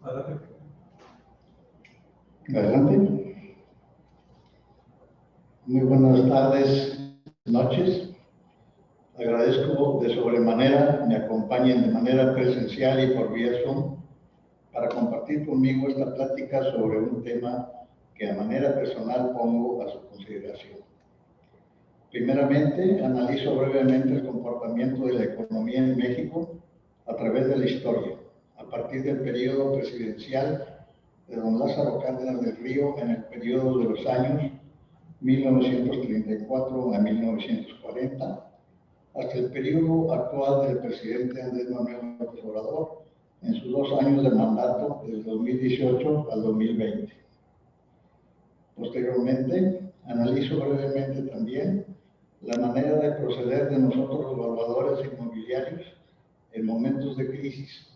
Adelante. Muy buenas tardes, noches. Agradezco de sobremanera me acompañen de manera presencial y por vía Zoom para compartir conmigo esta plática sobre un tema que de manera personal pongo a su consideración. Primeramente, analizo brevemente el comportamiento de la economía en México a través de la historia, a partir del periodo presidencial de don Lázaro Cárdenas del Río en el periodo de los años 1934 a 1940, hasta el periodo actual del presidente Andrés Manuel López Obrador en sus 2 años de mandato, del 2018 al 2020. Posteriormente, analizo brevemente también la manera de proceder de nosotros los evaluadores inmobiliarios en momentos de crisis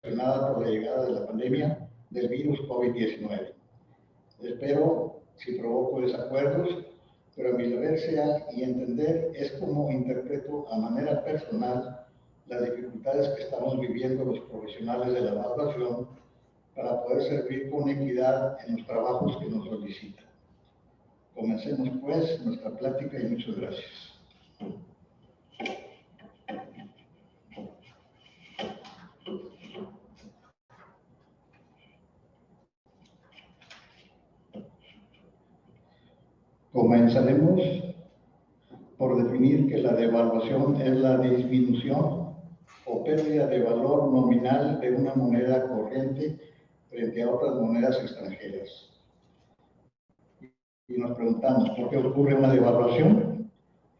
ocasionada por la llegada de la pandemia del virus COVID-19. Espero si provoco desacuerdos, pero a mi deber sea y entender es como interpreto a manera personal las dificultades que estamos viviendo los profesionales de la evaluación para poder servir con equidad en los trabajos que nos solicitan. Comencemos pues nuestra plática y muchas gracias. Comenzaremos por definir que la devaluación es la disminución o pérdida de valor nominal de una moneda corriente frente a otras monedas extranjeras. Y nos preguntamos, ¿por qué ocurre una devaluación?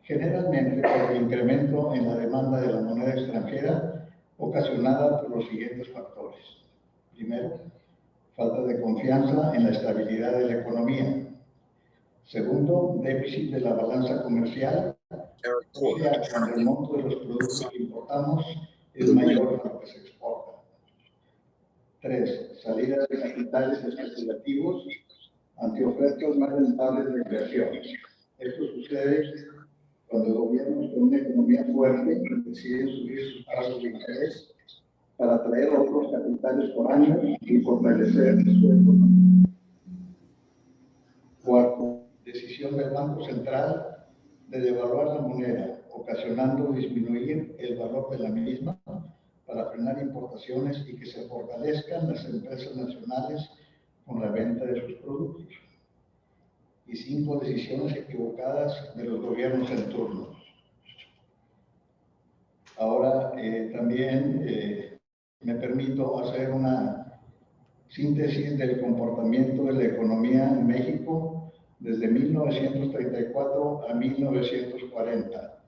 Generalmente por el incremento en la demanda de la moneda extranjera ocasionada por los siguientes factores. Primero, falta de confianza en la estabilidad de la economía. Segundo, déficit de la balanza comercial, o sea, cuando el monto de los productos que importamos es mayor a lo que se exporta. 3. Salidas de capitales especulativos ante ofertas más rentables de inversión. Esto sucede cuando gobiernos con una economía fuerte deciden subir sus tasas de interés para atraer otros capitales por año y fortalecer su economía. 4. Decisión del Banco Central de devaluar la moneda, ocasionando disminuir el valor de la misma para frenar importaciones y que se fortalezcan las empresas nacionales con la venta de sus productos. Y 5. Decisiones equivocadas de los gobiernos en turno. Ahora también me permito hacer una síntesis del comportamiento de la economía en México desde 1934 a 1940,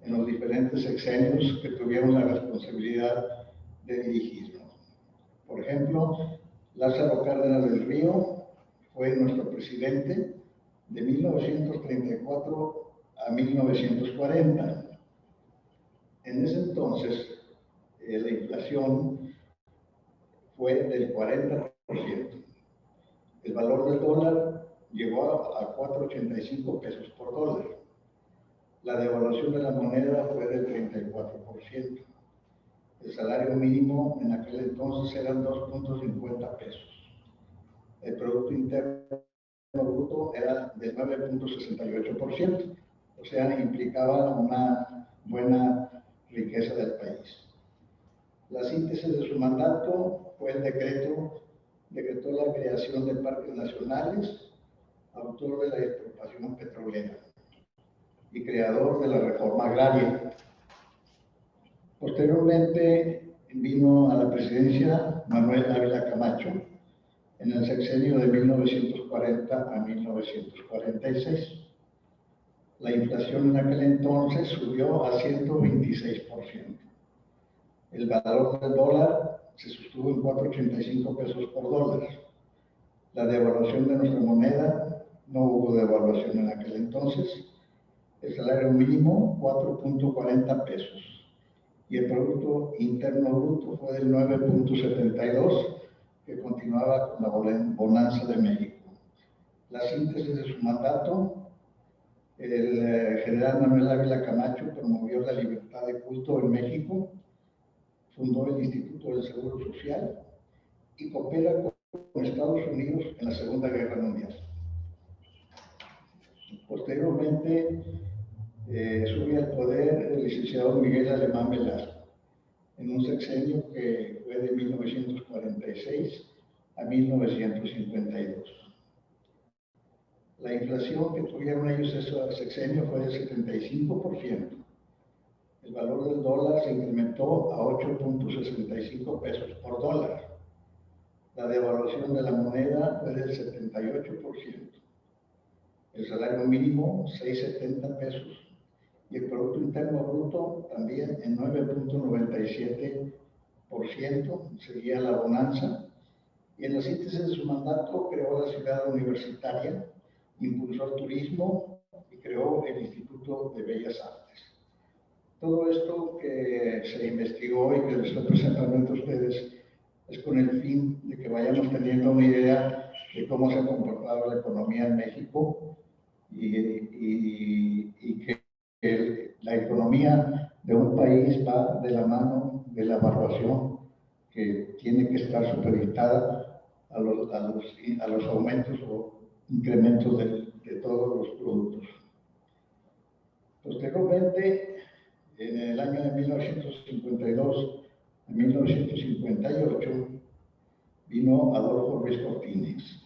en los diferentes sexenios que tuvieron la responsabilidad de dirigirnos. Por ejemplo, Lázaro Cárdenas del Río fue nuestro presidente de 1934 a 1940. En ese entonces, la inflación fue del 40%. El valor del dólar llegó a 4.85 pesos por dólar. La devaluación de la moneda fue del 34%. El salario mínimo en aquel entonces eran 2.50 pesos. El Producto Interno Bruto era del 9.68%, o sea, implicaba una buena riqueza del país. La síntesis de su mandato fue el decretó la creación de parques nacionales, autor de la expropiación petrolera y creador de la reforma agraria. Posteriormente vino a la presidencia Manuel Ávila Camacho en el sexenio de 1940 a 1946. La inflación en aquel entonces subió a 126%. El valor del dólar se sostuvo en 4.85 pesos por dólar. La devaluación de nuestra moneda, no hubo devaluación en aquel entonces. El salario mínimo, 4.40 pesos. Y el Producto Interno Bruto fue del 9.72, que continuaba con la bonanza de México. La síntesis de su mandato, el general Manuel Ávila Camacho promovió la libertad de culto en México, fundó el Instituto del Seguro Social, y coopera con Estados Unidos en la Segunda Guerra Mundial. Posteriormente, sube al poder el licenciado Miguel Alemán Velasco, en un sexenio que fue de 1946 a 1952. La inflación que tuvieron ellos ese sexenio fue del 75%. El valor del dólar se incrementó a 8.65 pesos por dólar. La devaluación de la moneda fue del 78%. El salario mínimo, 6.70 pesos. Y el Producto Interno Bruto también en 9.97%. Seguía la bonanza. Y en la síntesis de su mandato creó la ciudad universitaria, impulsó el turismo y creó el Instituto de Bellas Artes. Todo esto que se investigó y que les estoy presentando ante ustedes es con el fin de que vayamos teniendo una idea de cómo se ha comportado la economía en México y que la economía de un país va de la mano de la evaluación que tiene que estar supeditada a los aumentos o incrementos de todos los productos. Posteriormente, en el año de 1952 a 1958, vino Adolfo Ruiz Cortines.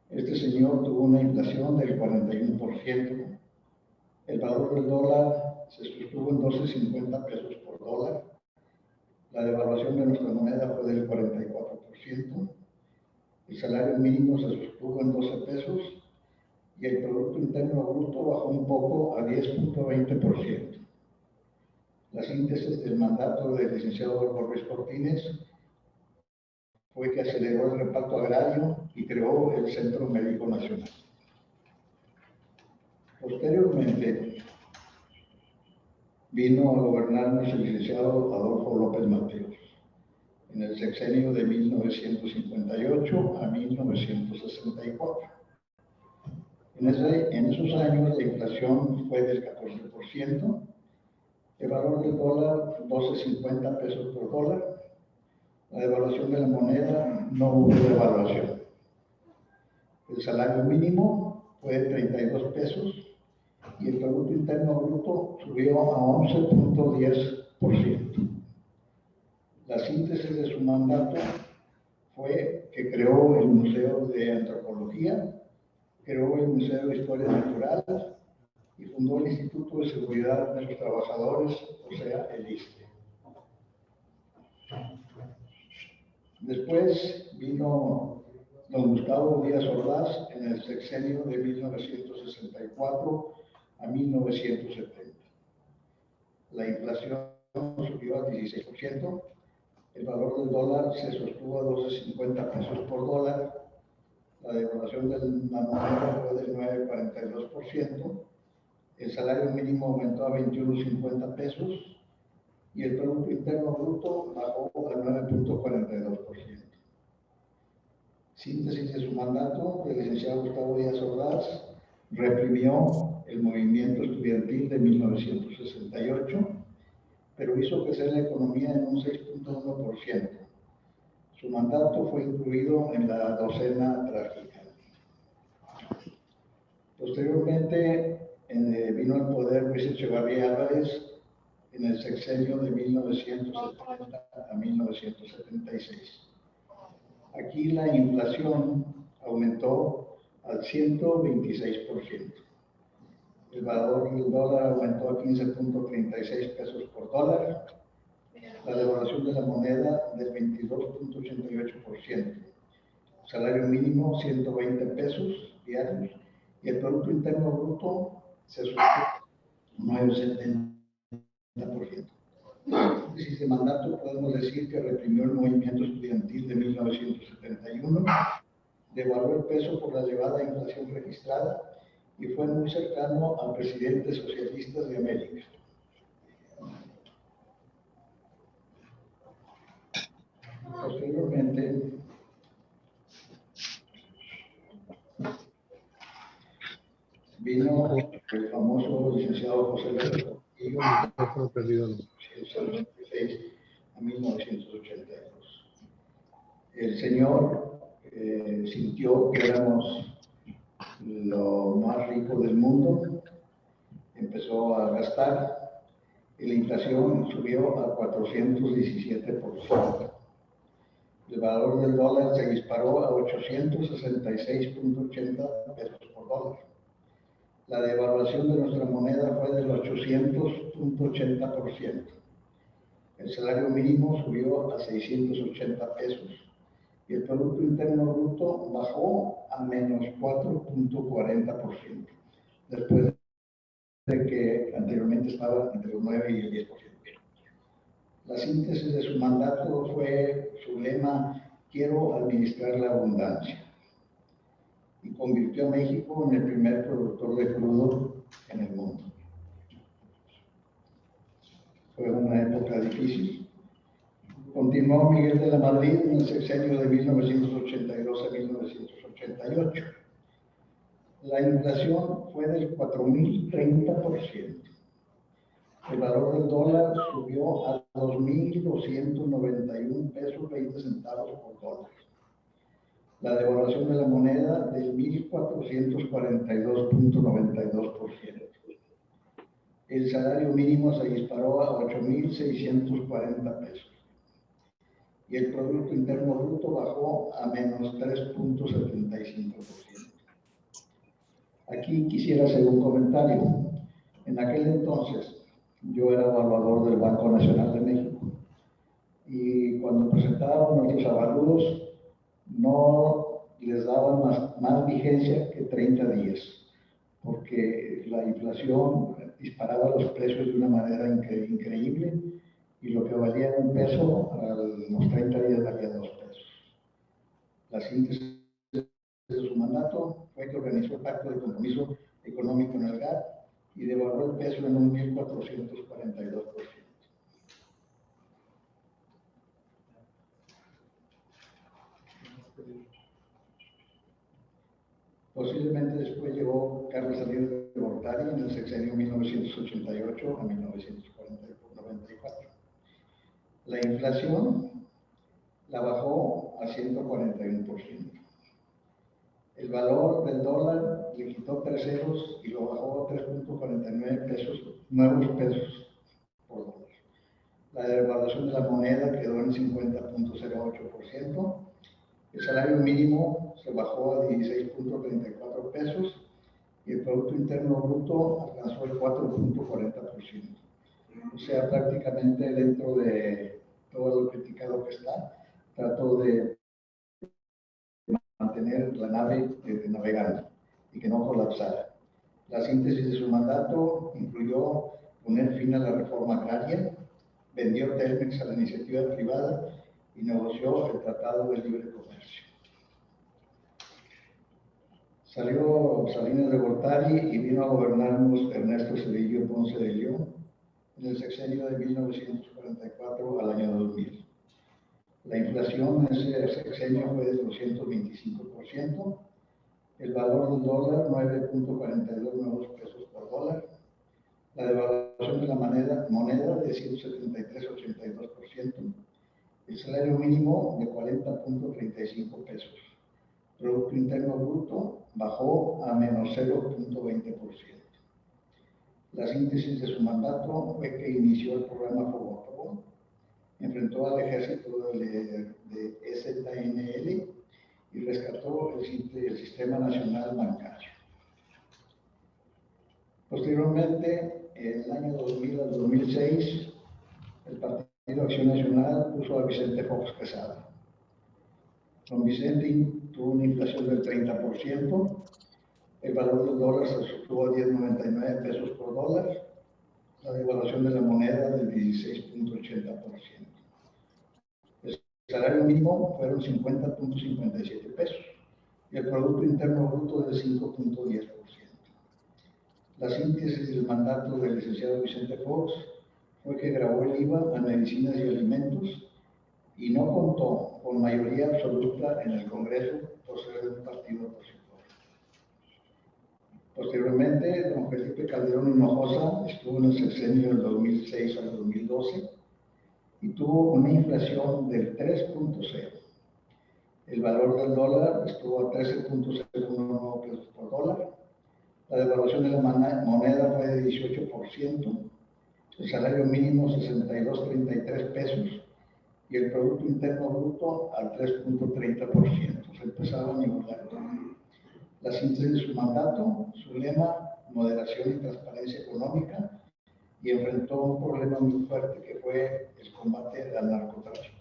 Este señor tuvo una inflación del 41%. El valor del dólar se sostuvo en 12.50 pesos por dólar. La devaluación de nuestra moneda fue del 44%. El salario mínimo se sostuvo en 12 pesos y el Producto Interno Bruto bajó un poco a 10.20%. La síntesis del mandato del licenciado Adolfo Ruiz Cortines fue que aceleró el reparto agrario y creó el Centro Médico Nacional. Posteriormente, vino a gobernarnos el licenciado Adolfo López Mateos, en el sexenio de 1958 a 1964. En esos años la inflación fue del 14%, el valor del dólar 12.50 pesos por dólar, la devaluación de la moneda no hubo devaluación. El salario mínimo fue de 32 pesos y el Producto Interno Bruto subió a 11.10%. La síntesis de su mandato fue que creó el Museo de Antropología, creó el Museo de Historia Natural y fundó el Instituto de Seguridad de los Trabajadores, o sea, el ISSSTE. Después vino don Gustavo Díaz Ordaz en el sexenio de 1964 a 1970. La inflación subió al 16%, el valor del dólar se sostuvo a 12.50 pesos por dólar, la devaluación de la moneda fue del 9.42%, el salario mínimo aumentó a 21.50 pesos y el Producto Interno Bruto bajó al 9.42%. Síntesis de su mandato, el licenciado Gustavo Díaz Ordaz reprimió el movimiento estudiantil de 1968, pero hizo crecer la economía en un 6.1%. Su mandato fue incluido en la docena trágica. Posteriormente vino al poder Luis Echevarría Álvarez en el sexenio de 1970 a 1976. Aquí la inflación aumentó al 126%. El valor del dólar aumentó a 15.36 pesos por dólar. La devaluación de la moneda del 22.88%. Salario mínimo 120 pesos diarios y el Producto Interno Bruto se subió 9.70%. En este mandato podemos decir que reprimió el movimiento estudiantil de 1971, devaluó el peso por la elevada inflación registrada y fue muy cercano a presidentes socialistas de América. Posteriormente, vino el famoso licenciado José López Portillo, de 1976 a 1982. El señor sintió que éramos lo más rico del mundo, empezó a gastar y la inflación subió a 417%. El valor del dólar se disparó a 866.80 pesos por dólar. La devaluación de nuestra moneda fue del 800.80%. El salario mínimo subió a 680 pesos y el Producto Interno Bruto bajó a menos 4.40%, después de que anteriormente estaba entre el 9 y el 10%. La síntesis de su mandato fue su lema: quiero administrar la abundancia, y convirtió a México en el primer productor de crudo en el mundo. Fue una época difícil. Continuó Miguel de la Madrid en el sexenio de 1982 a 1988. La inflación fue del 4.030%. El valor del dólar subió a 2.291 pesos 20 centavos por dólar. La devaluación de la moneda del 1.442.92%. El salario mínimo se disparó a 8.640 pesos. Y el Producto Interno Bruto bajó a menos 3.75%. Aquí quisiera hacer un comentario. En aquel entonces, yo era evaluador del Banco Nacional de México, y cuando presentaban nuestros avalúos no les daban más vigencia que 30 días, porque la inflación disparaba los precios de una manera increíble, y lo que valía un peso a los 30 días valía 2 pesos. La síntesis de su mandato fue que organizó el Pacto de Compromiso Económico en el GATT y devaluó el peso en un 1.442%. Posiblemente después llegó Carlos Salinas de Gortari en el sexenio 1988 a 1994. La inflación la bajó a 141%. El valor del dólar le quitó 3 ceros y lo bajó a 3.49 pesos, nuevos pesos por dólar. La devaluación de la moneda quedó en 50.08%. El salario mínimo se bajó a 16.34 pesos y el Producto Interno Bruto alcanzó el 4.40%. O sea, prácticamente dentro de todo lo criticado que está, trató de mantener la nave navegando y que no colapsara. La síntesis de su mandato incluyó poner fin a la reforma agraria, vendió Telmex a la iniciativa privada y negoció el Tratado de Libre Comercio. Salió Salinas de Gortari y vino a gobernarnos Ernesto Zedillo Ponce de León en el sexenio de 1944 al año 2000. La inflación en ese sexenio fue del 225%, el valor del dólar 9.42 nuevos pesos por dólar, la devaluación de la moneda de 173.82%, el salario mínimo de 40.35 pesos. Producto Interno Bruto bajó a menos 0.20%. La síntesis de su mandato fue que inició el programa Fobaproa, enfrentó al ejército de SNL y rescató el Sistema Nacional Bancario. Posteriormente, en el año 2000 al 2006, el Partido Acción Nacional puso a Vicente Fox Quesada. Don Vicente tuvo una inflación del 30%, el valor del dólar se sostuvo a 10.99 pesos por dólar, la devaluación de la moneda del 16.80%. El salario mínimo fueron 50.57 pesos y el Producto Interno Bruto del 5.10%. La síntesis del mandato del licenciado Vicente Fox fue que gravó el IVA a medicinas y alimentos y no contó con mayoría absoluta en el Congreso por ser un partido opositor. Posteriormente, don Felipe Calderón Hinojosa estuvo en el sexenio del 2006 al 2012 y tuvo una inflación del 3.0. El valor del dólar estuvo a 13.01 pesos por dólar. La devaluación de la moneda fue de 18%. El salario mínimo 62.33 pesos y el Producto Interno Bruto al 3.30%. Se empezaba a nivelar. La síntesis de su mandato, su lema, moderación y transparencia económica, y enfrentó un problema muy fuerte que fue el combate al narcotráfico.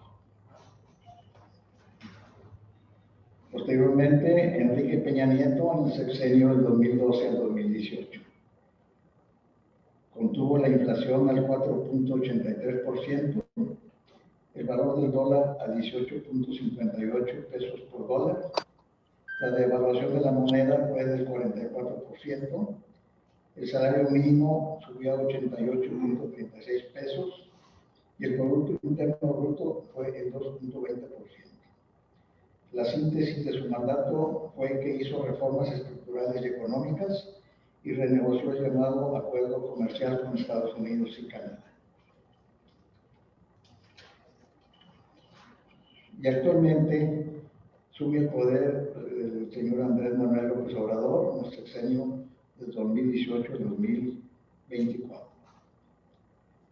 Posteriormente, Enrique Peña Nieto en el sexenio del 2012 al 2018. Contuvo la inflación al 4.83%, el valor del dólar a 18.58 pesos por dólar. La devaluación de la moneda fue del 44%. El salario mínimo subió a 88.36 pesos y el Producto Interno Bruto fue el 2.20%. La síntesis de su mandato fue que hizo reformas estructurales y económicas y renegoció el llamado acuerdo comercial con Estados Unidos y Canadá. Y actualmente sube al poder el señor Andrés Manuel López Obrador en el sexenio de 2018 al 2024.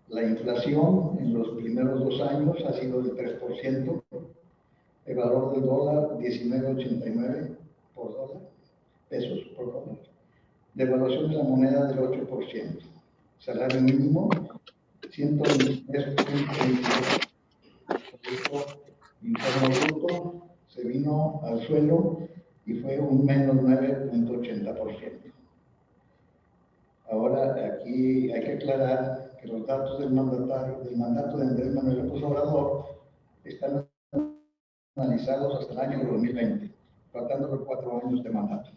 La inflación en los primeros 2 años ha sido del 3%, el valor del dólar 19.89 por dólar, pesos por dólar, devaluación de la moneda del 8%, salario mínimo 123.22, interno bruto se vino al suelo y fue un menos 9.80%. Ahora, aquí hay que aclarar que los datos del mandato de Andrés Manuel López Obrador están analizados hasta el año 2020, faltando los 4 años de mandato.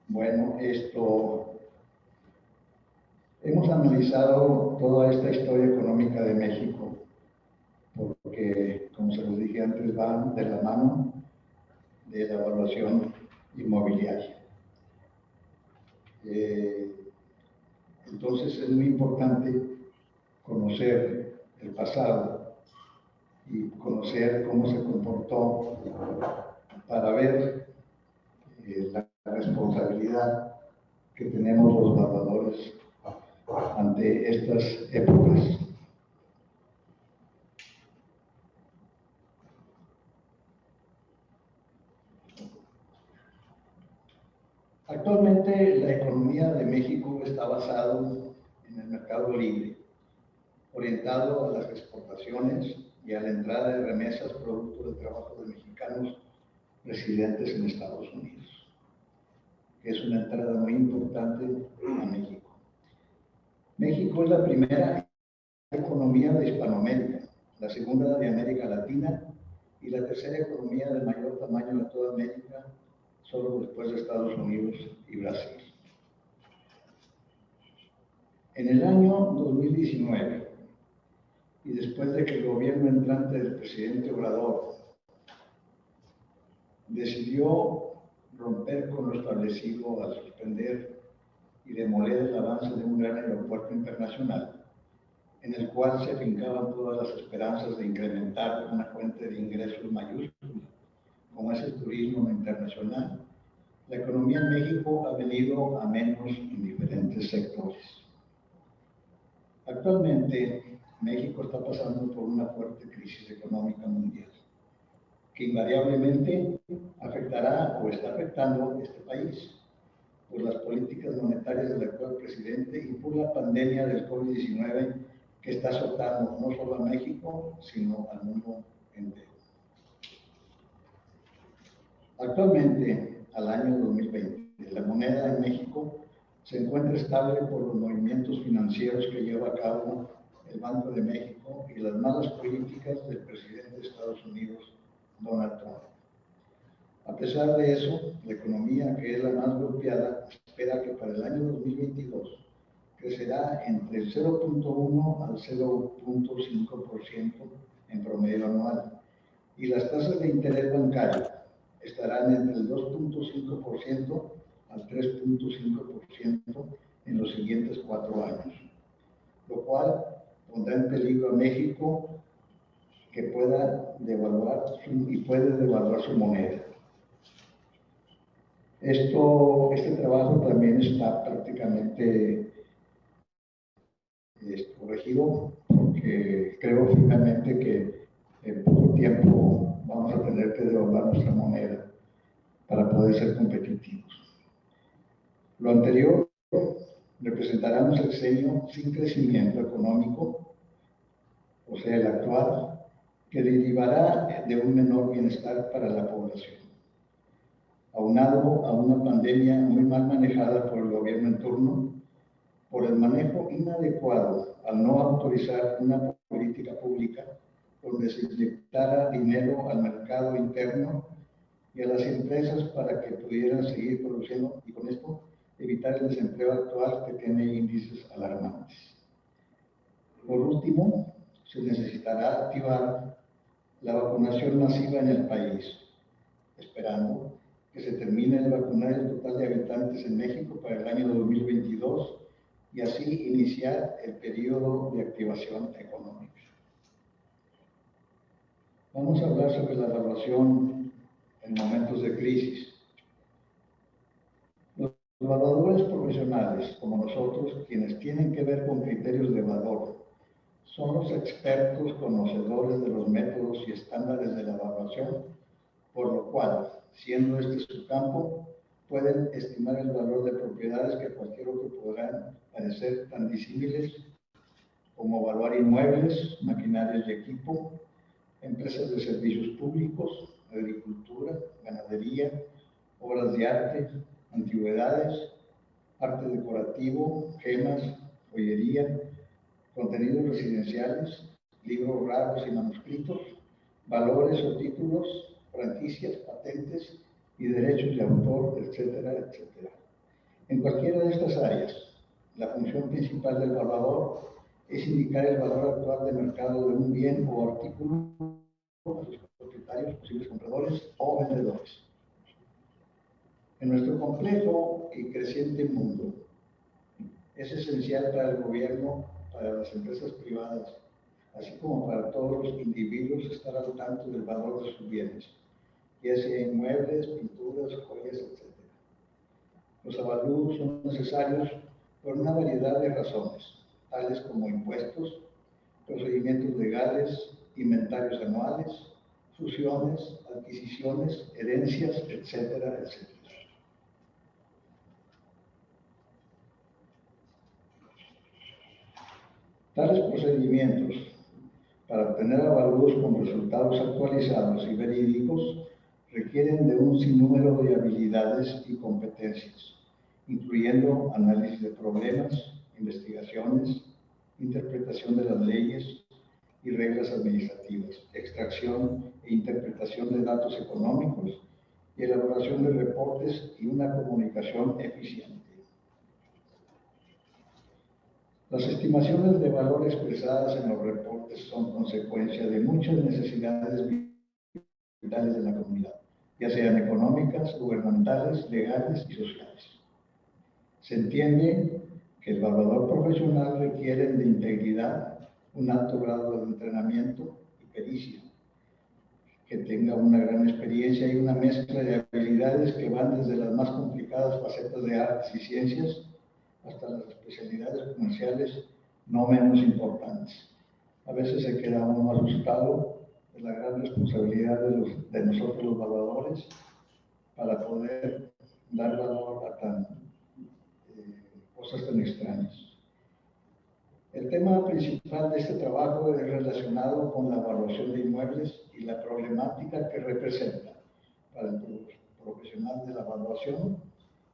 Bueno, hemos analizado toda esta historia económica de México, porque, como se los dije antes, van de la mano de la evaluación inmobiliaria. Entonces es muy importante conocer el pasado y conocer cómo se comportó para ver la responsabilidad que tenemos los evaluadores ante estas épocas. Actualmente la economía de México está basada en el mercado libre, orientado a las exportaciones y a la entrada de remesas producto del trabajo de mexicanos residentes en Estados Unidos, que es una entrada muy importante a México. México es la primera economía de Hispanoamérica, la segunda de América Latina y la tercera economía de mayor tamaño de toda América, solo después de Estados Unidos y Brasil. En el año 2019, y después de que el gobierno entrante del presidente Obrador decidió romper con lo establecido al suspender y demoler el avance de un gran aeropuerto internacional, en el cual se fincaban todas las esperanzas de incrementar una fuente de ingresos mayúscula, como es el turismo internacional, la economía en México ha venido a menos en diferentes sectores. Actualmente, México está pasando por una fuerte crisis económica mundial, que invariablemente afectará o está afectando a este país por las políticas monetarias del actual presidente y por la pandemia del COVID-19 que está azotando no solo a México, sino al mundo entero. Actualmente, al año 2020, la moneda en México se encuentra estable por los movimientos financieros que lleva a cabo el Banco de México y las malas políticas del presidente de Estados Unidos, Donald Trump. A pesar de eso, la economía, que es la más golpeada, espera que para el año 2022 crecerá entre el 0.1 al 0.5% en promedio anual, y las tasas de interés bancario estarán entre el 2.5% al 3.5% en los siguientes 4 años, lo cual pondrá en peligro a México, que pueda devaluar su moneda. Este trabajo también está prácticamente corregido, porque creo firmemente que en poco tiempo vamos a tener que devaluar nuestra moneda para poder ser competitivos. Lo anterior representará un sexenio sin crecimiento económico, o sea, el actual, que derivará de un menor bienestar para la población, aunado a una pandemia muy mal manejada por el gobierno en turno, por el manejo inadecuado al no autorizar una política pública donde se inyectara dinero al mercado interno y a las empresas para que pudieran seguir produciendo y con esto evitar el desempleo actual que tiene índices alarmantes. Por último, se necesitará activar la vacunación masiva en el país, esperando que se termine de vacunar el total de habitantes en México para el año 2022 y así iniciar el periodo de activación económica. Vamos a hablar sobre la evaluación en momentos de crisis. Los evaluadores profesionales, como nosotros, quienes tienen que ver con criterios de valor, son los expertos conocedores de los métodos y estándares de la evaluación, por lo cual, siendo este su campo, pueden estimar el valor de propiedades que cualquier otro podrán parecer tan disímiles como evaluar inmuebles, maquinarias y equipo, empresas de servicios públicos, agricultura, ganadería, obras de arte, antigüedades, arte decorativo, gemas, joyería, contenidos residenciales, libros raros y manuscritos, valores o títulos, franquicias, patentes y derechos de autor, etcétera, etcétera. En cualquiera de estas áreas, la función principal del evaluador es indicar el valor actual de mercado de un bien o artículo a sus propietarios, posibles compradores o vendedores. En nuestro complejo y creciente mundo, es esencial para el gobierno, para las empresas privadas, así como para todos los individuos, estar al tanto del valor de sus bienes, ya sea inmuebles, pinturas, joyas, etc. Los avalúos son necesarios por una variedad de razones, tales como impuestos, procedimientos legales, inventarios anuales, fusiones, adquisiciones, herencias, etcétera, etcétera. Tales procedimientos, para obtener avalúos con resultados actualizados y verídicos, requieren de un sinnúmero de habilidades y competencias, incluyendo análisis de problemas, investigaciones, interpretación de las leyes y reglas administrativas, extracción e interpretación de datos económicos y elaboración de reportes y una comunicación eficiente. Las estimaciones de valor expresadas en los reportes son consecuencia de muchas necesidades vitales de la comunidad, ya sean económicas, gubernamentales, legales y sociales. Se entiende que el evaluador profesional requiere de integridad, un alto grado de entrenamiento y pericia, que tenga una gran experiencia y una mezcla de habilidades que van desde las más complicadas facetas de artes y ciencias hasta las especialidades comerciales no menos importantes. A veces se queda uno asustado de la gran responsabilidad de nosotros los evaluadores para poder dar valor a cosas tan extrañas. El tema principal de este trabajo es relacionado con la evaluación de inmuebles y la problemática que representa para el profesional de la evaluación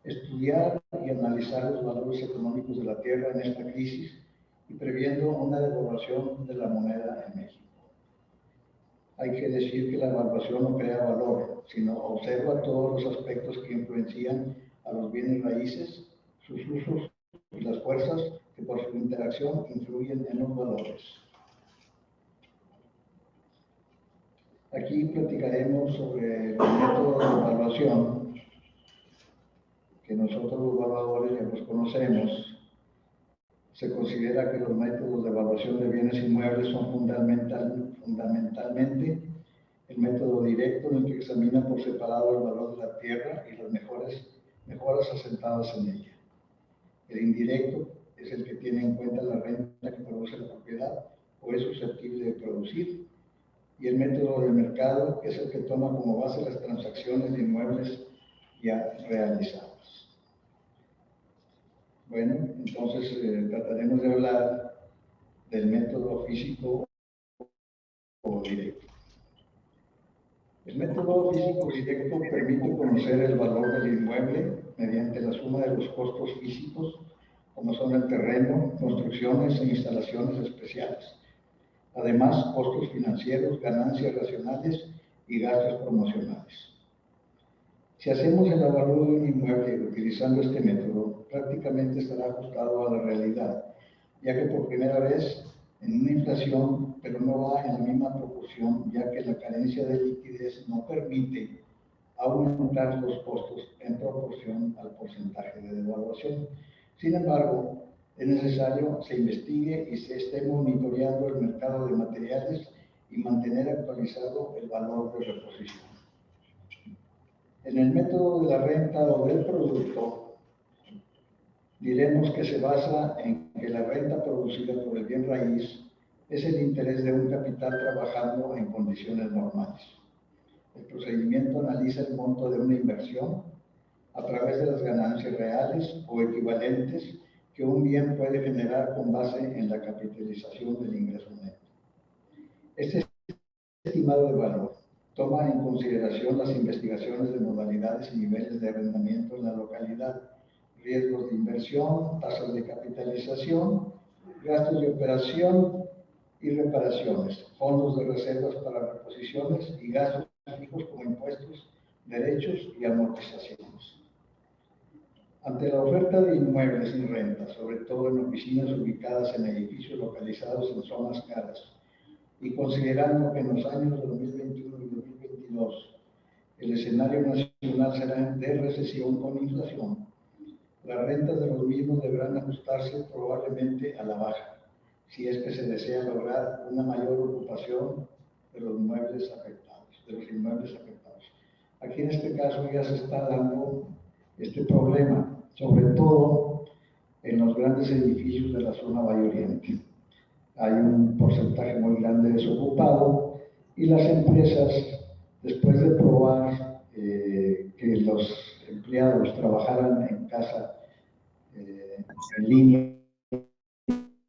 estudiar y analizar los valores económicos de la tierra en esta crisis y previendo una devaluación de la moneda en México. Hay que decir que la evaluación no crea valor, sino observa todos los aspectos que influencian a los bienes raíces, sus usos y las fuerzas que por su interacción influyen en los valores. Aquí platicaremos sobre los métodos de evaluación que nosotros los evaluadores ya los conocemos, se considera que los métodos de evaluación de bienes inmuebles son fundamentalmente el método directo, en el que examina por separado el valor de la tierra y las mejoras asentadas en ella. El indirecto es el que tiene en cuenta la renta que produce la propiedad o es susceptible de producir, y el método de mercado es el que toma como base las transacciones de inmuebles ya realizadas. Bueno, entonces trataremos de hablar del método físico o directo. El método físico directo permite conocer el valor del inmueble mediante la suma de los costos físicos, como son el terreno, construcciones e instalaciones especiales. Además, costos financieros, ganancias racionales y gastos promocionales. Si hacemos el avalúo de un inmueble utilizando este método, prácticamente estará ajustado a la realidad, ya que por primera vez en una inflación, pero no va en la misma proporción, ya que la carencia de liquidez no permite aumentar los costos en proporción al porcentaje de devaluación. Sin embargo, es necesario se investigue y se esté monitoreando el mercado de materiales y mantener actualizado el valor de reposición. En el método de la renta o del producto, diremos que se basa en que la renta producida por el bien raíz es el interés de un capital trabajando en condiciones normales. El procedimiento analiza el monto de una inversión a través de las ganancias reales o equivalentes que un bien puede generar con base en la capitalización del ingreso neto. Este estimado de valor toma en consideración las investigaciones de modalidades y niveles de arrendamiento en la localidad, riesgos de inversión, tasas de capitalización, gastos de operación y reparaciones, fondos de reservas para reposiciones y gastos fijos como impuestos, derechos y amortizaciones. Ante la oferta de inmuebles sin renta, sobre todo en oficinas ubicadas en edificios localizados en zonas caras, y considerando que en los años 2021 y 2022 el escenario nacional será de recesión con inflación, las rentas de los mismos deberán ajustarse probablemente a la baja, si es que se desea lograr una mayor ocupación de los inmuebles afectados. Aquí en este caso ya se está dando este problema, sobre todo en los grandes edificios de la zona Valle Oriente. Hay un porcentaje muy grande desocupado y las empresas, después de probar que los empleados trabajaran en casa en línea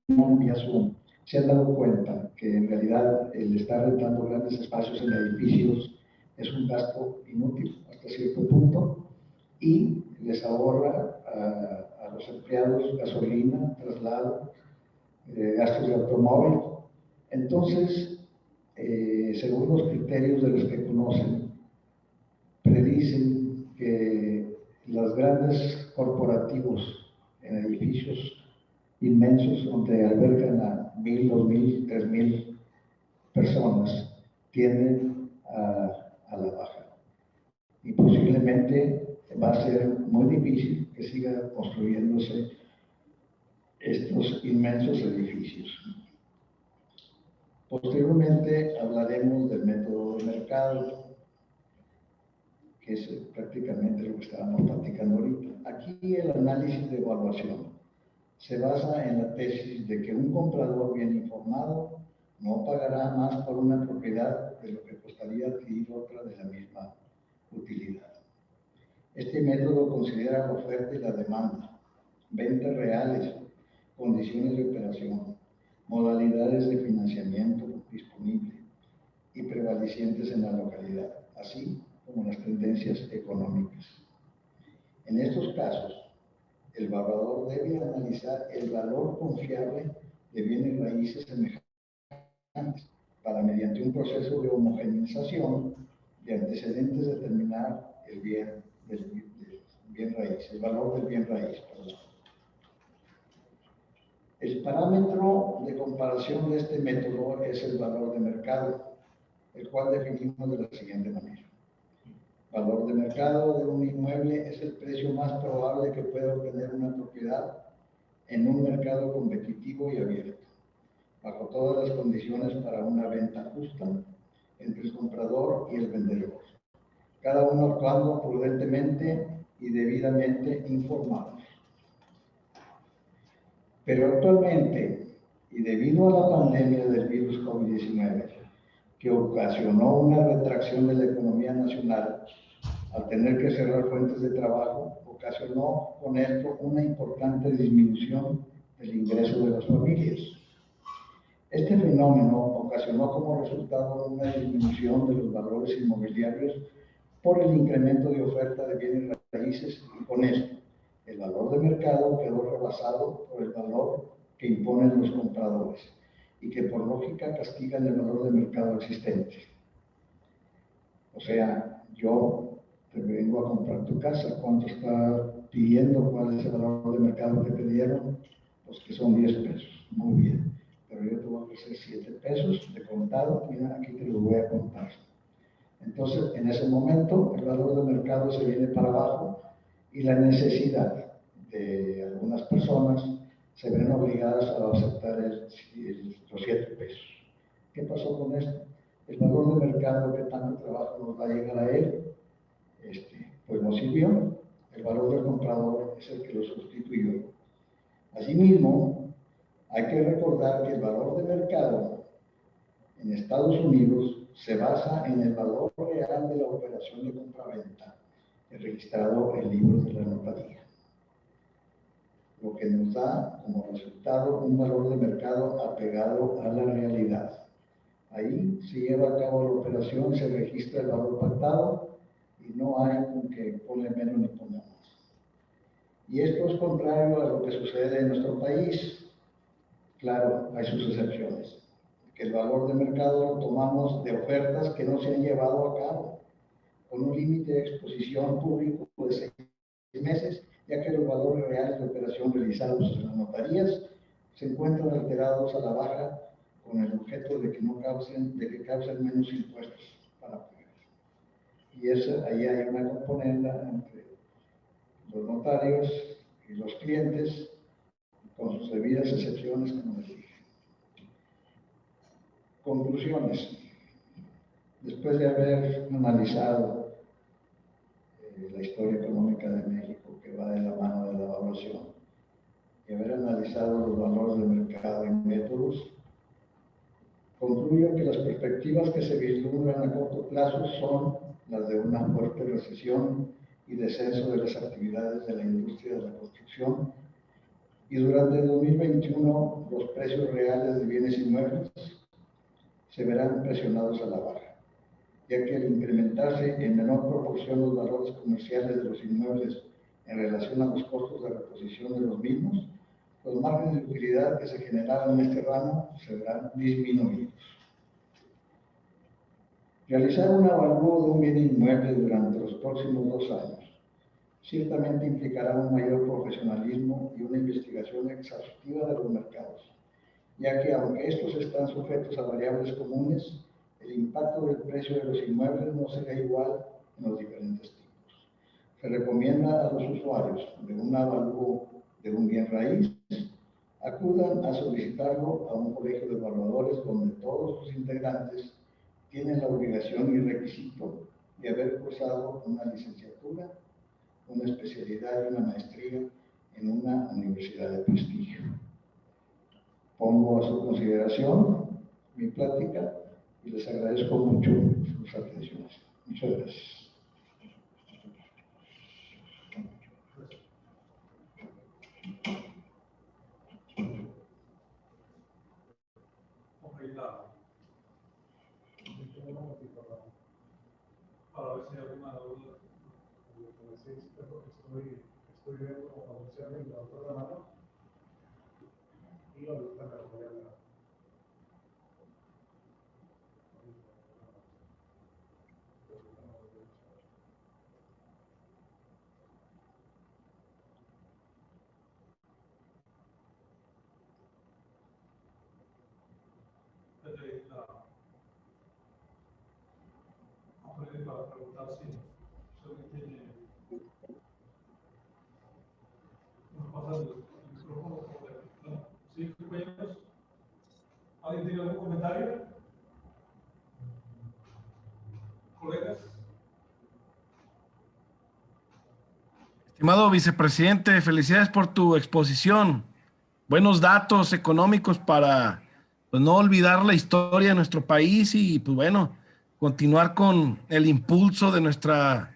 vía Zoom, se han dado cuenta que en realidad el estar rentando grandes espacios en edificios es un gasto inútil hasta cierto punto y les ahorra a los empleados gasolina, traslado, gastos de automóvil. Entonces, según los criterios de los que conocen, predicen que los grandes corporativos en edificios inmensos donde albergan a 1,000, 2,000, 3,000 personas tienden a la baja. Y posiblemente va a ser muy difícil que siga construyéndose estos inmensos edificios. Posteriormente hablaremos del método de mercado, que es prácticamente lo que estábamos platicando ahorita. Aquí el análisis de evaluación se basa en la tesis de que un comprador bien informado no pagará más por una propiedad de lo que costaría adquirir otra de la misma utilidad. Este método considera la oferta y la demanda, ventas reales, condiciones de operación, modalidades de financiamiento disponible y prevalecientes en la localidad, así como las tendencias económicas. En estos casos, el evaluador debe analizar el valor confiable de bienes raíces semejantes para, mediante un proceso de homogeneización de antecedentes, determinar el valor del bien raíz. El parámetro de comparación de este método es el valor de mercado, el cual definimos de la siguiente manera. Valor de mercado de un inmueble es el precio más probable que puede obtener una propiedad en un mercado competitivo y abierto, bajo todas las condiciones para una venta justa entre el comprador y el vendedor, cada uno actuando prudentemente y debidamente informados. Pero actualmente, y debido a la pandemia del virus COVID-19, que ocasionó una retracción de la economía nacional, al tener que cerrar fuentes de trabajo, ocasionó con esto una importante disminución del ingreso de las familias. Este fenómeno ocasionó como resultado una disminución de los valores inmobiliarios por el incremento de oferta de bienes raíces y con esto el valor de mercado quedó rebasado por el valor que imponen los compradores y que por lógica castigan el valor de mercado existente. O sea, yo te vengo a comprar tu casa, ¿cuánto está pidiendo? ¿Cuál es el valor de mercado que te dieron? Pues que son 10 pesos, muy bien, pero yo te voy a ofrecer 7 pesos de contado, mira, aquí te lo voy a contar. Entonces, en ese momento, el valor de mercado se viene para abajo y la necesidad de algunas personas se ven obligadas a aceptar los 7 pesos. ¿Qué pasó con esto? El valor de mercado que tanto trabajo nos va a llegar a él, pues no sirvió. El valor del comprador es el que lo sustituyó. Asimismo, hay que recordar que el valor de mercado en Estados Unidos se basa en el valor real de la operación de compraventa registrado en libros de la notaría, lo que nos da como resultado un valor de mercado apegado a la realidad. Ahí se lleva a cabo la operación, se registra el valor pactado y no hay con que ponle menos ni ponle más. Y esto es contrario a lo que sucede en nuestro país. Claro, hay sus excepciones. Que el valor de mercado lo tomamos de ofertas que no se han llevado a cabo, con un límite de exposición público de 6 meses, ya que los valores reales de operación realizados en las notarías se encuentran alterados a la baja con el objeto de que causen menos impuestos para pagar. Y ahí hay una componenda entre los notarios y los clientes, con sus debidas excepciones, como les dije. Conclusiones. Después de haber analizado la historia económica de México, que va de la mano de la evaluación, y haber analizado los valores del mercado y métodos, concluyo que las perspectivas que se vislumbran a corto plazo son las de una fuerte recesión y descenso de las actividades de la industria de la construcción, y durante el 2021 los precios reales de bienes inmuebles se verán presionados a la baja, ya que al incrementarse en menor proporción los valores comerciales de los inmuebles en relación a los costos de reposición de los mismos, los márgenes de utilidad que se generaron en este ramo se verán disminuidos. Realizar un avalúo de un bien inmueble durante los próximos 2 años ciertamente implicará un mayor profesionalismo y una investigación exhaustiva de los mercados, ya que aunque estos están sujetos a variables comunes, el impacto del precio de los inmuebles no será igual en los diferentes tipos. Se recomienda a los usuarios de un avalúo de un bien raíz acudan a solicitarlo a un colegio de evaluadores donde todos sus integrantes tienen la obligación y requisito de haber cursado una licenciatura, una especialidad y una maestría en una universidad de prestigio. Pongo a su consideración mi plática y les agradezco mucho sus atenciones. Muchas gracias. Para ver si hay alguna duda. Estoy viendo como anunciarme la otra mano y la lista me lo voy a dar. Para preguntar si alguien tiene. Nos pasa el micrófono. comentario? Colegas. Estimado vicepresidente, felicidades por tu exposición. Buenos datos económicos para pues, no olvidar la historia de nuestro país y pues bueno, continuar con el impulso de nuestra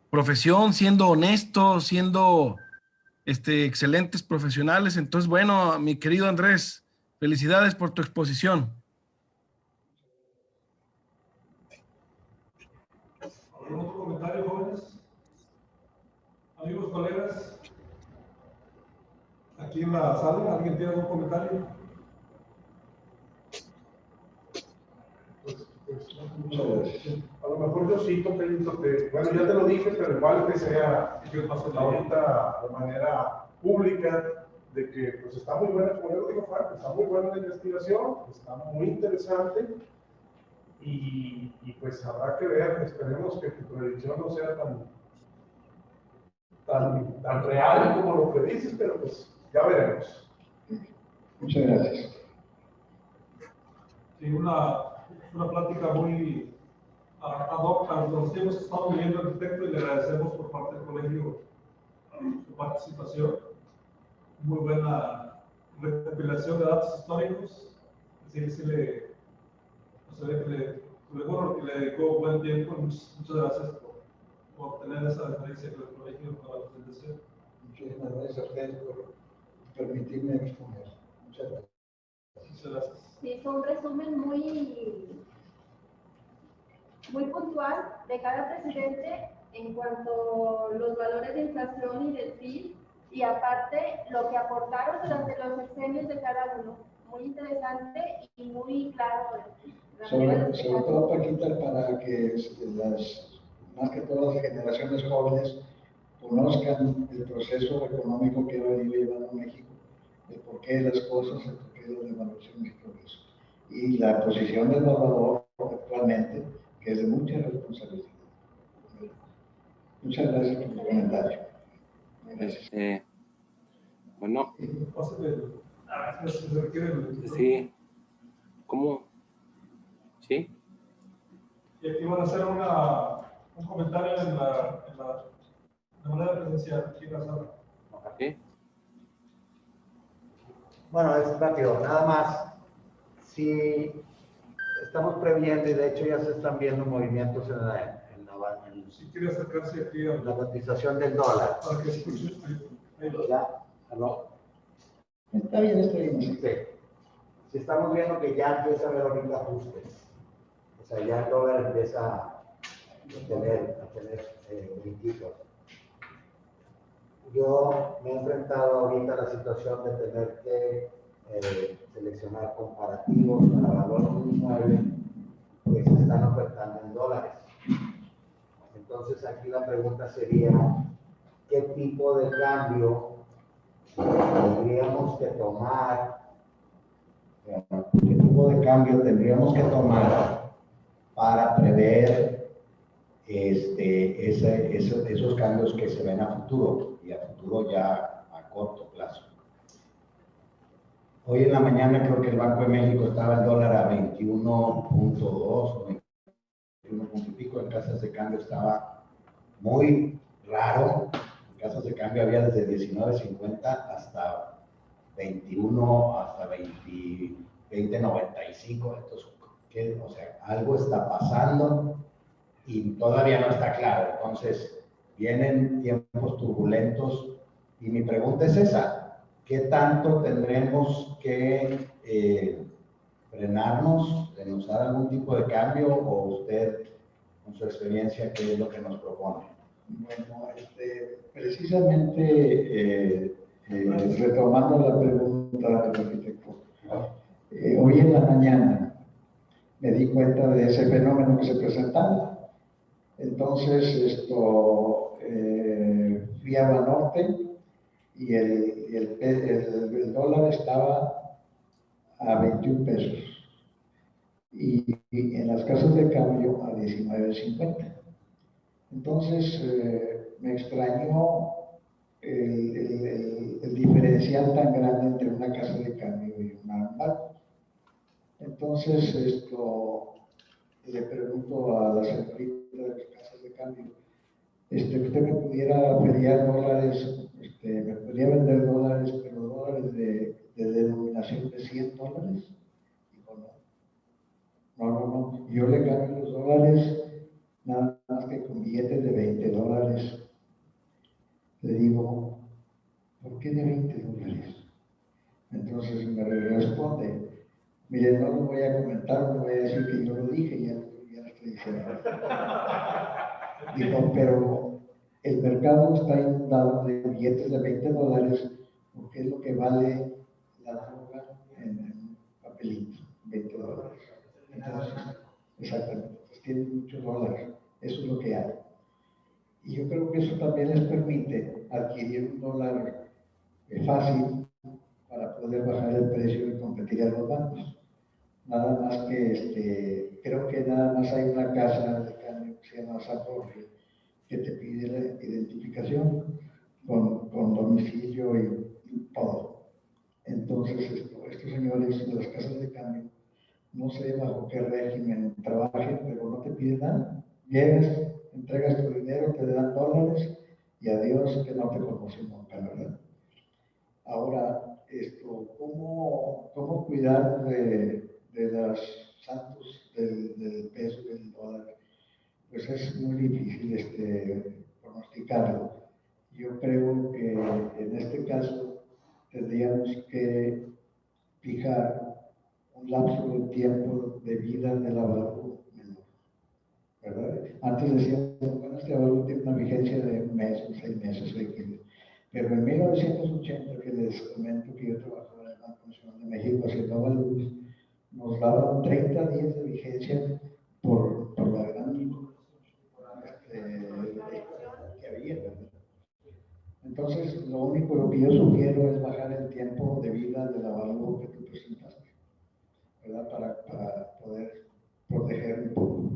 profesión, siendo honestos, siendo excelentes profesionales. Entonces, bueno, mi querido Andrés, felicidades por tu exposición. ¿Algún otro comentario, jóvenes? Amigos, colegas, aquí en la sala, ¿alguien tiene algún comentario? Muchas gracias. A lo mejor yo cito, Pedrito, que, bueno, ya te lo dije, pero igual que sea ahorita de manera pública, de que pues está muy buena, como yo lo digo, Frank, está muy buena la investigación, está muy interesante, y pues habrá que ver, esperemos que tu predicción no sea tan real como lo que dices, pero pues ya veremos. Muchas gracias. Sí, una plática muy ad hoc a los tiempos que estamos viviendo al respecto, y le agradecemos por parte del colegio su participación. Muy buena recopilación de datos históricos. Seguro que le dedicó buen tiempo. Muchas gracias por tener esa referencia que el colegio para la presentación. Muchísimas gracias a ustedes por permitirme exponer. Muchas gracias. Muchas gracias. Sí, fue un resumen muy puntual de cada presidente en cuanto a los valores de inflación y del PIB, y aparte lo que aportaron durante los sexenios de cada uno. Muy interesante y muy claro. Sobre todo, Paquita, para que más que todas las generaciones jóvenes conozcan el proceso económico que ha venido llevando México, el porqué de las cosas, el porqué de la devaluación y todo eso. Y la posición del Salvador actualmente, que es de mucha responsabilidad. Muchas gracias por tu comentario. Gracias. Bueno, Se requiere sí, ¿cómo? ¿Sí? Y aquí van a hacer un comentario de manera presencial aquí en la sala. ¿Sí? Bueno, es rápido, nada más. Si estamos previendo, y de hecho ya se están viendo movimientos en Si quiere acercarse aquí a la cotización del dólar. para que escuche usted. ¿Ya? ¿Aló? Está bien, está bien. Sí. Si estamos viendo que ya empieza a haber ahorita ajustes, o sea, ya el dólar empieza a tener brinquitos. Yo me he enfrentado ahorita a la situación de tener que seleccionar comparativos para valor de un inmueble que se están ofertando en dólares. Entonces aquí la pregunta sería, ¿qué tipo de cambio tendríamos que tomar? ¿Qué tipo de cambio tendríamos que tomar para prever esos cambios que se ven a futuro, y a futuro ya a corto plazo? Hoy en la mañana creo que el Banco de México estaba el dólar a 21.2 o 21 punto y pico. En casas de cambio estaba muy raro. En casas de cambio había desde 19.50 hasta 21, hasta 20.95. Entonces, o sea, algo está pasando y todavía no está claro. Entonces, vienen tiempos turbulentos y mi pregunta es esa. ¿Qué tanto tendremos que frenarnos en usar algún tipo de cambio, o usted, con su experiencia, qué es lo que nos propone? Bueno, precisamente retomando la pregunta del arquitecto, hoy en la mañana me di cuenta de ese fenómeno que se presentaba. Entonces, fui a Banorte y el dólar estaba a 21 pesos y en las casas de cambio a 19.50. Entonces, me extrañó el diferencial tan grande entre una casa de cambio y una banco. Entonces, le pregunto a la señorita de las casas de cambio, usted me pudiera pedir dólares, me podría vender dólares, pero dólares de denominación de $100. Dijo, no, yo le cambio los dólares nada más que con billetes de $20. Le digo, ¿por qué de $20? Entonces me responde, mire, no lo voy a comentar, no voy a decir que yo lo dije, ya lo estoy diciendo. Dijo, pero el mercado está inundado de billetes de $20, porque es lo que vale la droga en papelito, $20. Entonces, exactamente, pues tienen muchos dólares, eso es lo que hay. Y yo creo que eso también les permite adquirir un dólar fácil para poder bajar el precio y competir a los bancos. Nada más que, creo que nada más hay una casa de cambio que se llama Saporri, que te pide la identificación con domicilio y todo. Entonces, estos señores de las casas de cambio, no sé bajo qué régimen trabajen, pero no te piden nada. Llegas, entregas tu dinero, te dan dólares y adiós, que no te conocen nunca, ¿verdad? Ahora, ¿cómo cuidar de los santos del peso del dólar? Pues es muy difícil pronosticarlo. Yo creo que en este caso tendríamos que fijar un lapso de tiempo de vida del avalúo menor, ¿verdad? Antes decíamos, bueno, este avalúo tiene una vigencia de un mes, 6 meses, pero en 1980, que les comento que yo trabajaba en el Banco Nacional de México haciendo avalúos, nos daban 30 días de vigencia por la gran que había, ¿verdad? Entonces, lo único que yo sugiero es bajar el tiempo de vida del avalúo que tú presentaste, ¿verdad? Para poder proteger un poco.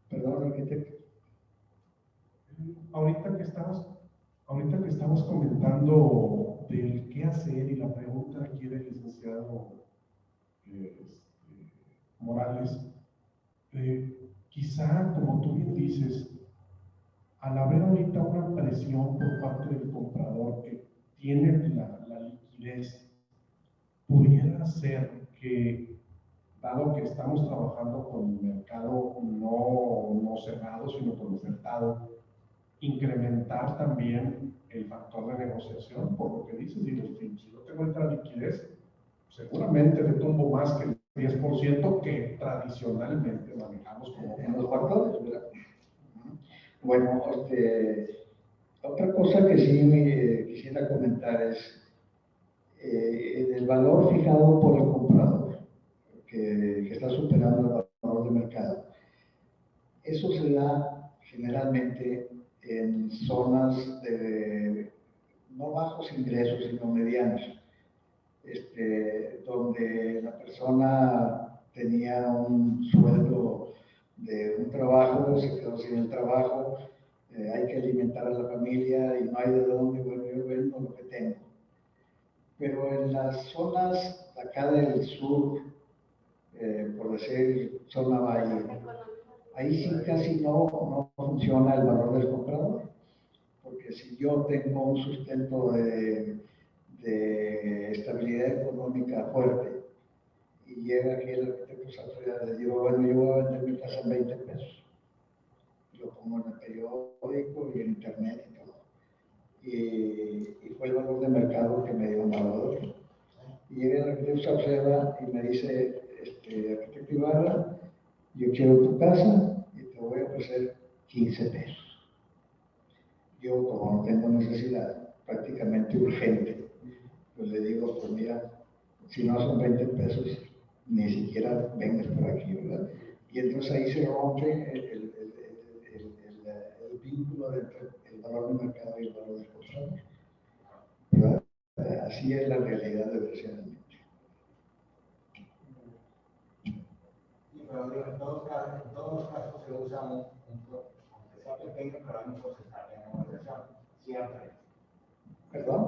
Perdón, arquitecto. Ahorita que estabas comentando del qué hacer y la pregunta aquí del licenciado Morales, quizá, como tú bien dices, al haber ahorita una presión por parte del comprador que tiene la liquidez, pudiera ser que, dado que estamos trabajando con el mercado no cerrado, sino con ofertado, incrementar también el factor de negociación, por lo que dices, digo, si no tengo esta liquidez, seguramente le tumbo más que el 10% que tradicionalmente manejamos como en los factores, ¿verdad? Bueno, otra cosa que sí quisiera comentar es en el valor fijado por el comprador, que está superando el valor de mercado. Eso se da generalmente en zonas de no bajos ingresos, sino medianos, donde la persona tenía un sueldo de un trabajo, se quedó sin el trabajo, hay que alimentar a la familia y no hay de dónde, bueno, yo vendo lo que tengo. Pero en las zonas acá del sur, por decir zona valle, ahí sí casi no funciona el valor del comprador, porque si yo tengo un sustento de estabilidad económica fuerte y llega aquí el arquitecto Safria, le digo, bueno, yo voy a vender mi casa en 20 pesos, lo pongo en el periódico y en internet y todo, y fue el valor de mercado que me dio un valor. Y llega el arquitecto Safria y me dice, arquitecto Ibarra, yo quiero tu casa y te voy a ofrecer 15 pesos. Yo, como no tengo necesidad, prácticamente urgente, pues le digo, pues mira, si no son 20 pesos, ni siquiera vengas por aquí, ¿verdad? Y entonces ahí se rompe el vínculo entre el valor de mercado y el valor del comprador, ¿verdad? Así es la realidad, desgraciadamente. Pero en todos los casos se usa aunque sea pequeño, pero hay un porcentaje de negociación, siempre. ¿Perdón?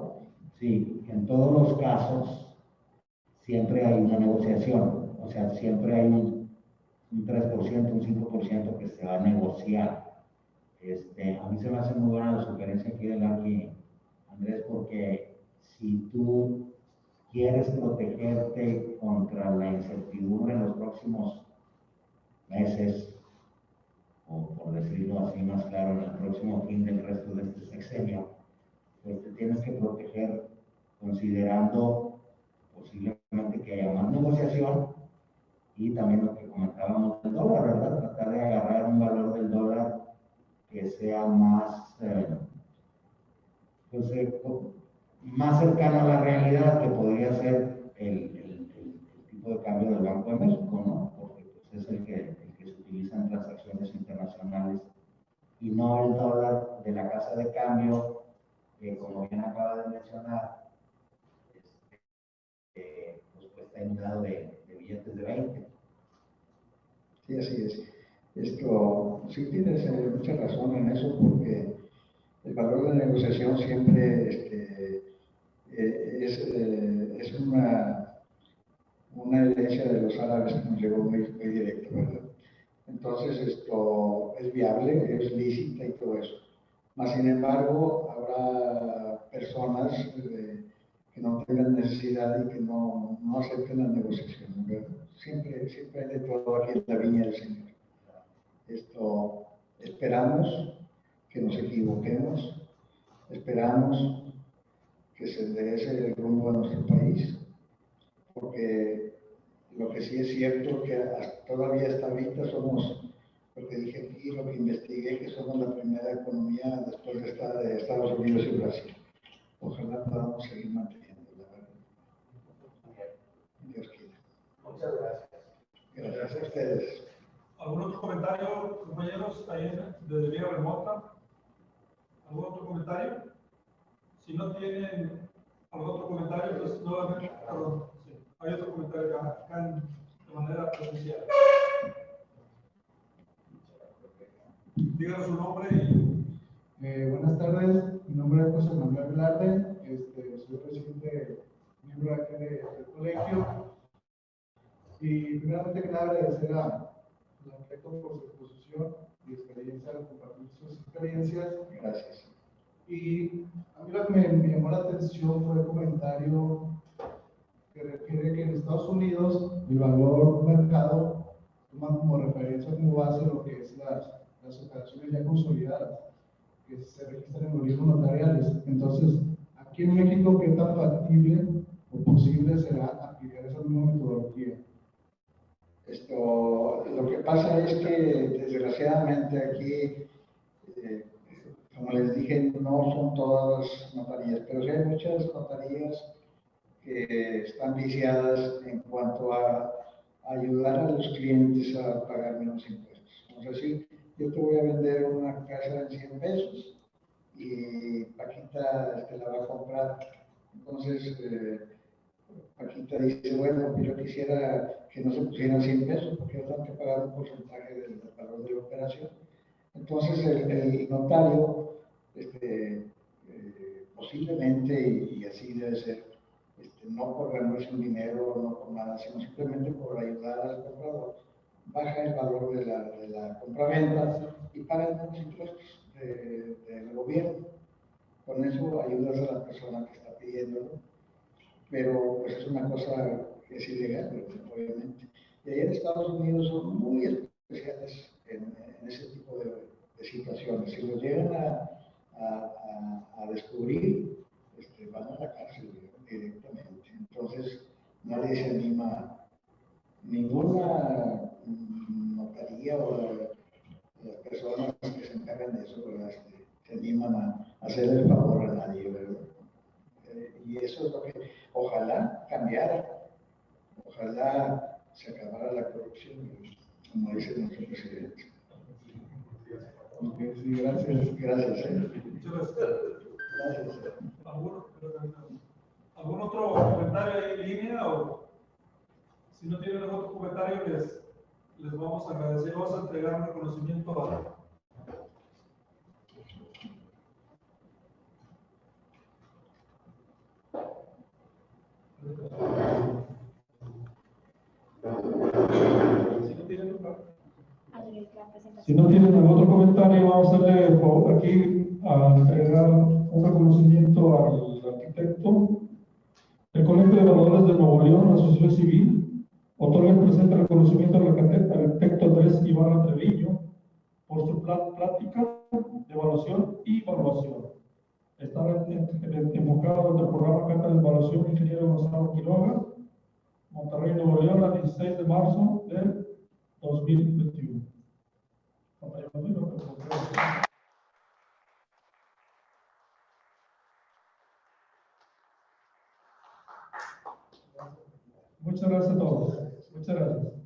Sí, en todos los casos siempre hay una negociación. o sea, siempre hay un 3%, un 5% que se va a negociar. A mí se me hace muy buena la sugerencia aquí del Arqui, Andrés, porque si tú quieres protegerte contra la incertidumbre en los próximos meses, o por decirlo así más claro, en el próximo fin del resto de este sexenio, pues te tienes que proteger considerando posiblemente que haya más negociación y también lo que comentábamos del dólar, ¿verdad? Tratar de agarrar un valor del dólar que sea más, pues, más cercano a la realidad, que podría ser el tipo de cambio del Banco de México, ¿no? Porque pues, es el que se utiliza en transacciones internacionales y no el dólar de la casa de cambio, que como bien acaba de mencionar, pues cuesta en un lado de billetes de 20. Sí, así es. Esto, sí tienes mucha razón en eso, porque el valor de negociación siempre es una herencia de los árabes que nos llegó muy, muy directo, ¿verdad? Entonces, esto es viable, es lícita y todo eso. Mas, sin embargo, habrá personas que no tengan necesidad y que no acepten la negociación, ¿verdad? Siempre, siempre hay de todo aquí en la viña del Señor. Esto, esperamos que nos equivoquemos, esperamos que se enderece el rumbo de nuestro país, porque lo que sí es cierto que todavía hasta ahorita somos, lo que dije aquí, lo que investigué, que somos la primera economía después de esta de Estados Unidos y Brasil. Ojalá podamos seguir manteniendo, la verdad. Dios quiera. Muchas gracias. Gracias a ustedes. ¿Algún otro comentario, compañeros, ahí de vía remota? ¿Algún otro comentario? Si no tienen algún otro comentario, pues nuevamente, perdón, sí, hay otro comentario acá de manera presencial. Díganos su nombre y... Buenas tardes, mi nombre es José Manuel Velarde, soy reciente miembro aquí del colegio. Y primeramente que nada agradecer al arquitecto por su exposición y experiencia, compartir sus experiencias. Gracias. Y a mí lo que me llamó la atención fue el comentario que refiere que en Estados Unidos el valor mercado toma como referencia, como base lo que es las operaciones ya consolidadas que se registran en los libros notariales. Entonces, aquí en México, ¿qué tan factible o posible será aplicar esa misma metodología? Lo que pasa es que desgraciadamente aquí, como les dije, no son todas las notarías, pero sí hay muchas notarías que están viciadas en cuanto a ayudar a los clientes a pagar menos impuestos. Es decir, yo te voy a vender una casa en 100 pesos y Paquita la va a comprar. Entonces, Paquita dice, bueno, pues yo quisiera que no se pusieran 100 pesos porque yo tengo que pagar un porcentaje del valor de la operación. Entonces, el notario, posiblemente, y así debe ser, no por ganarse un dinero, no por nada, sino simplemente por ayudar al comprador, baja el valor de la compraventa y paga menos impuestos del gobierno. Con eso ayudas a la persona que está pidiéndolo, pero pues es una cosa que es ilegal, obviamente. Y ahí en Estados Unidos son muy especiales en ese tipo de situaciones. Si lo llegan a descubrir, van a la cárcel directamente. Entonces, nadie se anima, ninguna notaría o las personas que se encargan de eso, ¿verdad? Se animan a hacer el favor a nadie, ¿verdad? Y eso es lo que ojalá cambiara, ojalá se acabara la corrupción, como dice nuestro presidente. Okay, sí, gracias. Gracias. Muchas gracias. Gracias. ¿Algún otro comentario en línea? O si no tienen algún otro comentario, les vamos a agradecer. Vamos a entregar un reconocimiento a Si no tienen algún otro comentario, vamos a darle por aquí a entregar un reconocimiento al arquitecto. El Colegio de Evaluadores de Nuevo León, la Asociación Civil, otorga el presente reconocimiento al arquitecto Andrés Ibarra Treviño por su práctica de evaluación y evaluación. Está enfocado en el programa Carta de Evaluación Ingeniero Gonzalo Quiroga, Monterrey, Nuevo León, el 16 de marzo del 2021. Muchas gracias a todos. Muchas gracias.